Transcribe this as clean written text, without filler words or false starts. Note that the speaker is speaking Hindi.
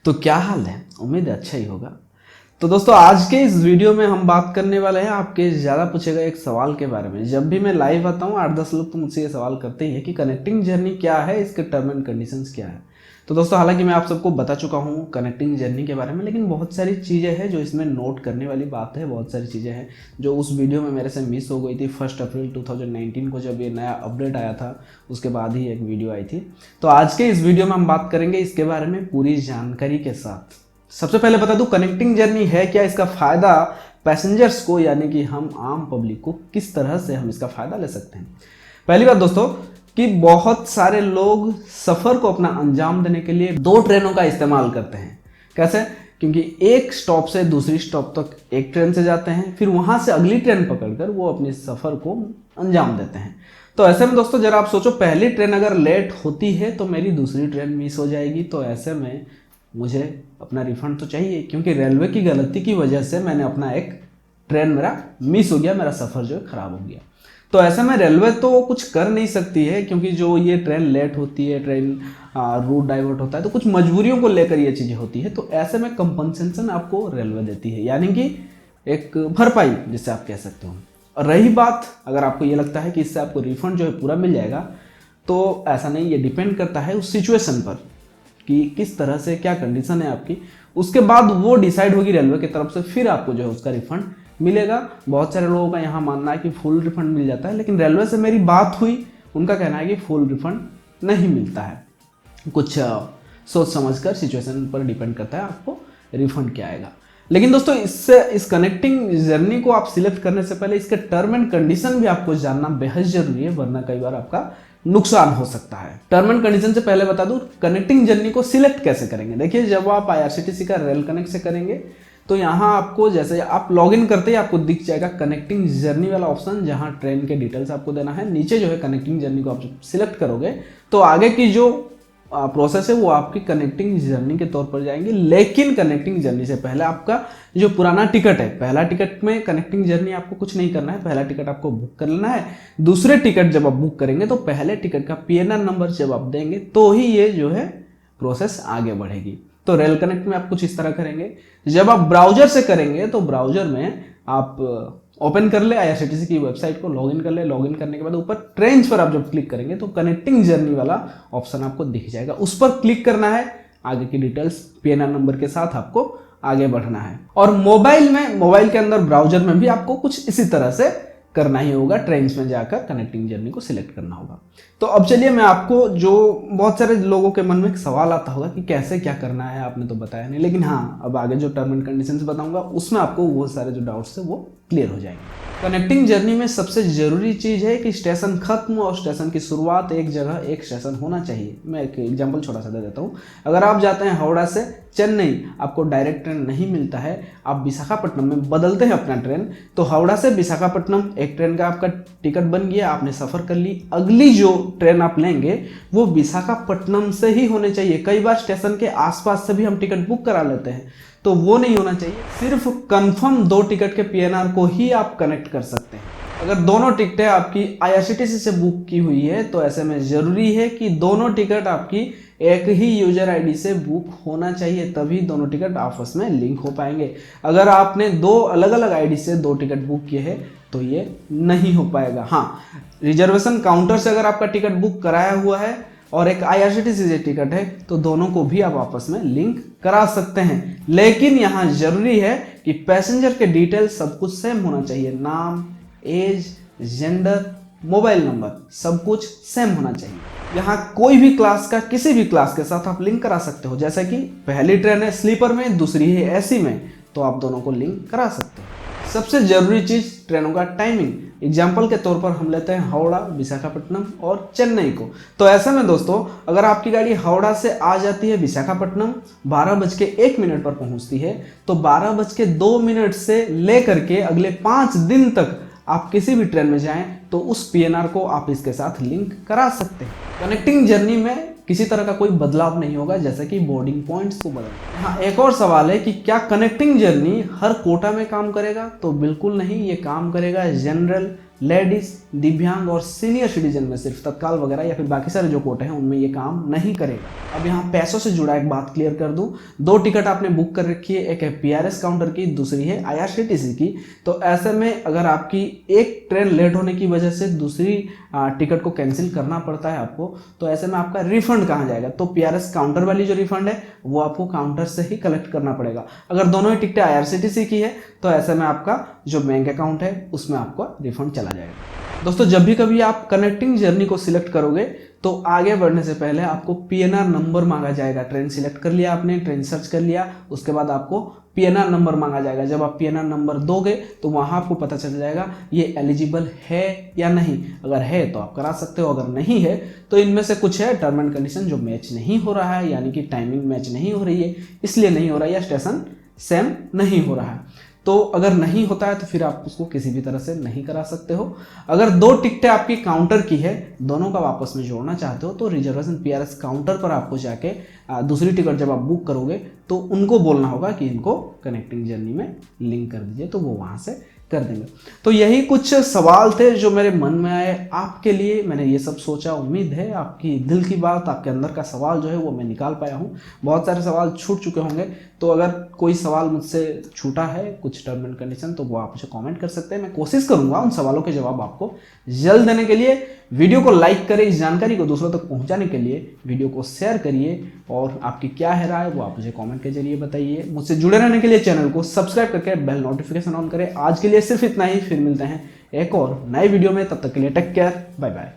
तो क्या हाल है, उम्मीद है अच्छा ही होगा। तो दोस्तों आज के इस वीडियो में हम बात करने वाले हैं आपके ज़्यादा पूछे गए एक सवाल के बारे में। जब भी मैं लाइव आता हूँ 8-10 लोग तो मुझसे ये सवाल करते ही है कि कनेक्टिंग जर्नी क्या है, इसके टर्म एंड कंडीशंस क्या है। तो दोस्तों हालांकि मैं आप सबको बता चुका हूँ कनेक्टिंग जर्नी के बारे में, लेकिन बहुत सारी चीज़ें हैं जो इसमें नोट करने वाली बात है। बहुत सारी चीज़ें हैं जो उस वीडियो में मेरे से मिस हो गई थी। 1 अप्रैल 2019 को जब ये नया अपडेट आया था उसके बाद ही एक वीडियो आई थी। तो आज के इस वीडियो में हम बात करेंगे इसके बारे में पूरी जानकारी के साथ। सबसे पहले बता दूं कनेक्टिंग जर्नी है क्या, इसका फायदा पैसेंजर्स को यानी कि हम आम पब्लिक को किस तरह से हम इसका फायदा ले सकते हैं। पहली बात दोस्तों कि बहुत सारे लोग सफर को अपना अंजाम देने के लिए 2 ट्रेनों का इस्तेमाल करते हैं। कैसे? क्योंकि एक स्टॉप से दूसरी स्टॉप तक एक ट्रेन से जाते हैं, फिर वहां से अगली ट्रेन पकड़कर वो अपने सफर को अंजाम देते हैं। तो ऐसे में दोस्तों जरा आप सोचो, पहली ट्रेन अगर लेट होती है तो मेरी दूसरी ट्रेन मिस हो जाएगी। तो ऐसे में मुझे अपना रिफंड तो चाहिए, क्योंकि रेलवे की गलती की वजह से मैंने अपना एक ट्रेन मेरा मिस हो गया, मेरा सफ़र जो है ख़राब हो गया। तो ऐसे में रेलवे तो कुछ कर नहीं सकती है, क्योंकि जो ये ट्रेन लेट होती है, ट्रेन रूट डाइवर्ट होता है, तो कुछ मजबूरियों को लेकर ये चीज़ें होती है। तो ऐसे में कंपनसेशन आपको रेलवे देती है, यानी कि एक भरपाई जिससे आप कह सकते हो। और रही बात अगर आपको ये लगता है कि इससे आपको रिफंड जो है पूरा मिल जाएगा, तो ऐसा नहीं, ये डिपेंड करता है उस सिचुएशन पर कि किस तरह से क्या कंडीशन है आपकी। उसके बाद वो डिसाइड होगी रेलवे की तरफ से, फिर आपको जो है उसका रिफंड मिलेगा। बहुत सारे लोगों का यहाँ मानना है कि फुल रिफंड मिल जाता है, लेकिन रेलवे से मेरी बात हुई, उनका कहना है कि फुल रिफंड नहीं मिलता है। कुछ सोच समझकर सिचुएशन पर डिपेंड करता है आपको रिफंड क्या आएगा। लेकिन दोस्तों इस कनेक्टिंग जर्नी को आप सिलेक्ट करने से पहले इसके टर्म एंड कंडीशन भी आपको जानना बेहद जरूरी है, वरना कई बार आपका नुकसान हो सकता है। टर्म एंड कंडीशन से पहले बता दूं कनेक्टिंग जर्नी को सिलेक्ट कैसे करेंगे। देखिए, जब आप IRCTC का रेल कनेक्ट से करेंगे तो यहाँ आपको जैसे आप लॉगिन करते ही आपको दिख जाएगा कनेक्टिंग जर्नी वाला ऑप्शन, जहाँ ट्रेन के डिटेल्स आपको देना है। नीचे जो है कनेक्टिंग जर्नी को आप जब सिलेक्ट करोगे तो आगे की जो प्रोसेस है वो आपकी कनेक्टिंग जर्नी के तौर पर जाएंगे। लेकिन कनेक्टिंग जर्नी से पहले आपका जो पुराना टिकट है, पहला टिकट में कनेक्टिंग जर्नी आपको कुछ नहीं करना है, पहला टिकट आपको बुक कर लेना है। दूसरे टिकट जब आप बुक करेंगे तो पहले टिकट का PNR नंबर जब आप देंगे तो ही ये जो है प्रोसेस आगे बढ़ेगी। तो रेल कनेक्ट में आप कुछ इस तरह करेंगे। जब आप ब्राउजर से करेंगे तो ब्राउजर में आप ओपन कर ले IRCTC की वेबसाइट को, लॉगिन कर ले। लॉगिन करने के बाद ऊपर ट्रेन्स पर आप जब क्लिक करेंगे तो कनेक्टिंग जर्नी वाला ऑप्शन आपको दिख जाएगा, उस पर क्लिक करना है। आगे की डिटेल्स PNR नंबर के साथ आपको आगे बढ़ना है। और मोबाइल के अंदर ब्राउजर में भी आपको कुछ इसी तरह से करना ही होगा। ट्रेन्स में जाकर कनेक्टिंग जर्नी को सिलेक्ट करना होगा। तो अब चलिए मैं आपको, जो बहुत सारे लोगों के मन में एक सवाल आता होगा कि कैसे क्या करना है, आपने तो बताया नहीं, लेकिन हाँ अब आगे जो टर्म एंड कंडीशंस बताऊंगा उसमें आपको वो सारे जो डाउट्स है वो क्लियर हो जाएंगे। कनेक्टिंग जर्नी में सबसे जरूरी चीज़ है कि स्टेशन खत्म और स्टेशन की शुरुआत एक जगह एक स्टेशन होना चाहिए। मैं एक एग्जांपल छोटा सा दे देता हूँ। अगर आप जाते हैं हावड़ा से चेन्नई, आपको डायरेक्ट ट्रेन नहीं मिलता है, आप विशाखापट्टनम में बदलते हैं अपना ट्रेन, तो हावड़ा से विशाखापट्टनम एक ट्रेन का आपका टिकट बन गया, आपने सफ़र कर ली। अगली जो ट्रेन आप लेंगे वो विशाखापट्टनम से ही होने चाहिए। कई बार स्टेशन के आसपास से भी हम टिकट बुक करा लेते हैं, तो वो नहीं होना चाहिए। सिर्फ कंफर्म 2 टिकट के PNR को ही आप कनेक्ट कर सकते हैं। अगर दोनों टिकटें आपकी IRCTC से बुक की हुई है तो ऐसे में ज़रूरी है कि दोनों टिकट आपकी एक ही यूजर ID से बुक होना चाहिए, तभी दोनों टिकट आपस में लिंक हो पाएंगे। अगर आपने 2 अलग अलग ID से 2 टिकट बुक किए हैं तो ये नहीं हो पाएगा। हाँ, रिजर्वेशन काउंटर से अगर आपका टिकट बुक कराया हुआ है और एक IRCTC से टिकट है तो दोनों को भी आप आपस में लिंक करा सकते हैं। लेकिन यहाँ जरूरी है कि पैसेंजर के डिटेल सब कुछ सेम होना चाहिए। नाम, एज, जेंडर, मोबाइल नंबर सब कुछ सेम होना चाहिए। यहाँ कोई भी क्लास का किसी भी क्लास के साथ आप लिंक करा सकते हो। जैसे कि पहली ट्रेन है स्लीपर में, दूसरी है AC में, तो आप दोनों को लिंक करा सकते हो। सबसे जरूरी चीज ट्रेनों का टाइमिंग। एग्जाम्पल के तौर पर हम लेते हैं हावड़ा, विशाखापट्टनम और चेन्नई को। तो ऐसे में दोस्तों अगर आपकी गाड़ी हावड़ा से आ जाती है विशाखापट्टनम, 12:01 पर पहुंचती है, तो 12:02 से लेकर के अगले 5 दिन तक आप किसी भी ट्रेन में जाएं तो उस PNR को आप इसके साथ लिंक करा सकते हैं। कनेक्टिंग जर्नी में किसी तरह का कोई बदलाव नहीं होगा, जैसे कि बोर्डिंग पॉइंट्स को बदलना। हाँ, एक और सवाल है कि क्या कनेक्टिंग जर्नी हर कोटा में काम करेगा? तो बिल्कुल नहीं, ये काम करेगा जनरल, लेडीज, दिव्यांग और सीनियर सिटीजन में सिर्फ तत्काल वगैरह या फिर बाकी सारे जो कोटे हैं उनमें ये काम नहीं करेगा। अब यहाँ पैसों से जुड़ा एक बात क्लियर कर दूं, 2 टिकट आपने बुक कर रखी है, एक है PRS काउंटर की, दूसरी है IRCTC की। तो ऐसे में अगर आपकी एक ट्रेन लेट होने की वजह से दूसरी टिकट को कैंसिल करना पड़ता है आपको, तो ऐसे में आपका रिफंड कहाँ जाएगा? तो PRS काउंटर वाली जो रिफंड है वो आपको काउंटर से ही कलेक्ट करना पड़ेगा। अगर दोनों ही टिकटें IRCTC की है तो ऐसे में आपका जो बैंक अकाउंट है उसमें आपको रिफंड चला जाएगा। दोस्तों जब भी कभी आप कनेक्टिंग जर्नी को सिलेक्ट करोगे तो आगे बढ़ने से पहले आपको PNR नंबर मांगा जाएगा। ट्रेन सिलेक्ट कर लिया आपने, ट्रेन सर्च कर लिया, उसके बाद आपको PNR नंबर मांगा जाएगा। जब आप PNR नंबर दोगे तो वहां आपको पता चल जाएगा ये एलिजिबल है या नहीं। अगर है तो आप करा सकते हो, अगर नहीं है तो इनमें से कुछ है टर्म एंड कंडीशन जो मैच नहीं हो रहा है, यानी कि टाइमिंग मैच नहीं हो रही है इसलिए नहीं हो रहा है, या स्टेशन सेम नहीं हो रहा है। तो अगर नहीं होता है तो फिर आप उसको किसी भी तरह से नहीं करा सकते हो। अगर 2 टिकटें आपकी काउंटर की है, दोनों का आपस में जोड़ना चाहते हो तो रिजर्वेशन PRS काउंटर पर आपको जाके दूसरी टिकट जब आप बुक करोगे तो उनको बोलना होगा कि इनको कनेक्टिंग जर्नी में लिंक कर दीजिए, तो वो वहाँ से कर देंगे। तो यही कुछ सवाल थे जो मेरे मन में आए आपके लिए, मैंने ये सब सोचा। उम्मीद है आपकी दिल की बात, आपके अंदर का सवाल जो है वो मैं निकाल पाया हूँ। बहुत सारे सवाल छूट चुके होंगे, तो अगर कोई सवाल मुझसे छूटा है कुछ टर्म एंड कंडीशन तो वो आप मुझे कमेंट कर सकते हैं। मैं कोशिश करूंगा उन सवालों के जवाब आपको जल्द देने के लिए। वीडियो को लाइक करें, इस जानकारी को दूसरों तक पहुंचाने के लिए वीडियो को शेयर करिए, और आपकी क्या है राय वो आप मुझे कमेंट के जरिए बताइए। मुझसे जुड़े रहने के लिए चैनल को सब्सक्राइब करके बेल नोटिफिकेशन ऑन करें। आज के लिए सिर्फ इतना ही, फिर मिलते हैं एक और नए वीडियो में, तब तक के लिए टेक केयर, बाय बाय।